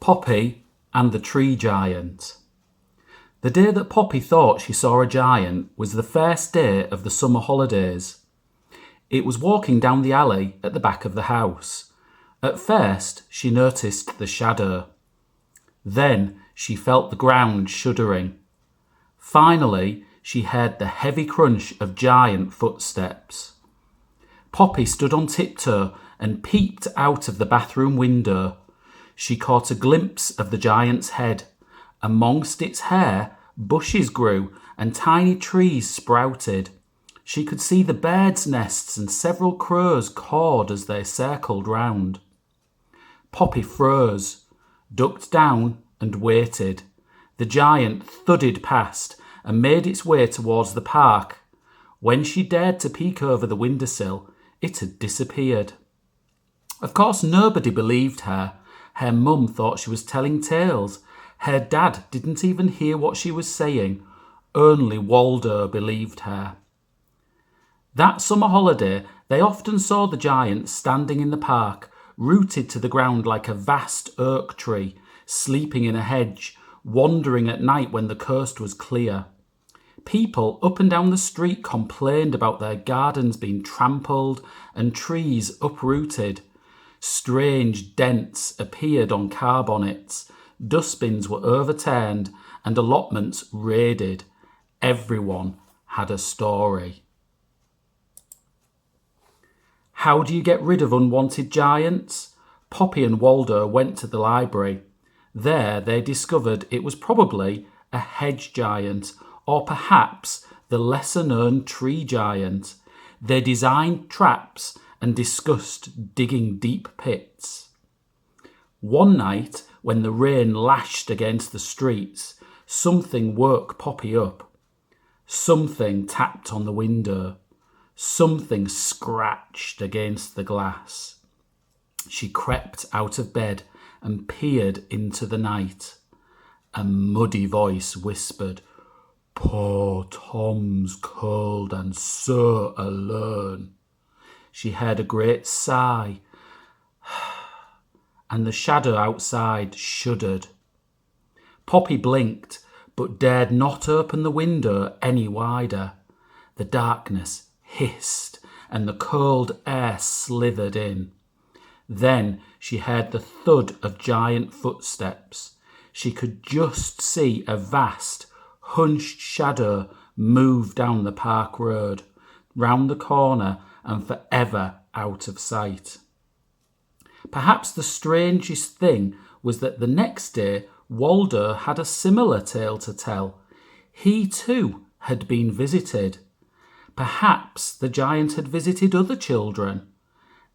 Poppy and the Tree Giant. The day that Poppy thought she saw a giant was the first day of the summer holidays. It was walking down the alley at the back of the house. At first, she noticed the shadow. Then she felt the ground shuddering. Finally, she heard the heavy crunch of giant footsteps. Poppy stood on tiptoe and peeped out of the bathroom window. She caught a glimpse of the giant's head. Amongst its hair, bushes grew and tiny trees sprouted. She could see the birds' nests and several crows cawed as they circled round. Poppy froze, ducked down and waited. The giant thudded past and made its way towards the park. When she dared to peek over the windowsill, it had disappeared. Of course, nobody believed her. Her mum thought she was telling tales. Her dad didn't even hear what she was saying. Only Waldo believed her. That summer holiday, they often saw the giant standing in the park, rooted to the ground like a vast oak tree, sleeping in a hedge, wandering at night when the coast was clear. People up and down the street complained about their gardens being trampled and trees uprooted. Strange dents appeared on car bonnets. Dustbins were overturned and allotments raided. Everyone had a story. How do you get rid of unwanted giants? Poppy and Waldo went to the library. There they discovered it was probably a hedge giant, or perhaps the lesser-known tree giant. They designed traps and discussed digging deep pits. One night, when the rain lashed against the streets, something woke Poppy up. Something tapped on the window. Something scratched against the glass. She crept out of bed and peered into the night. A muddy voice whispered, "Poor Tom's cold and so alone." She heard a great sigh, and the shadow outside shuddered. Poppy blinked, but dared not open the window any wider. The darkness hissed, and the cold air slithered in. Then she heard the thud of giant footsteps. She could just see a vast, hunched shadow move down the park road, round the corner and forever out of sight. Perhaps the strangest thing was that the next day Waldo had a similar tale to tell. He too had been visited. Perhaps the giant had visited other children.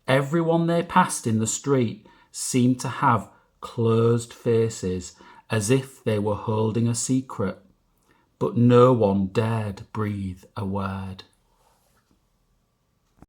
Everyone they passed in the street seemed to have closed faces, as if they were holding a secret. But no one dared breathe a word.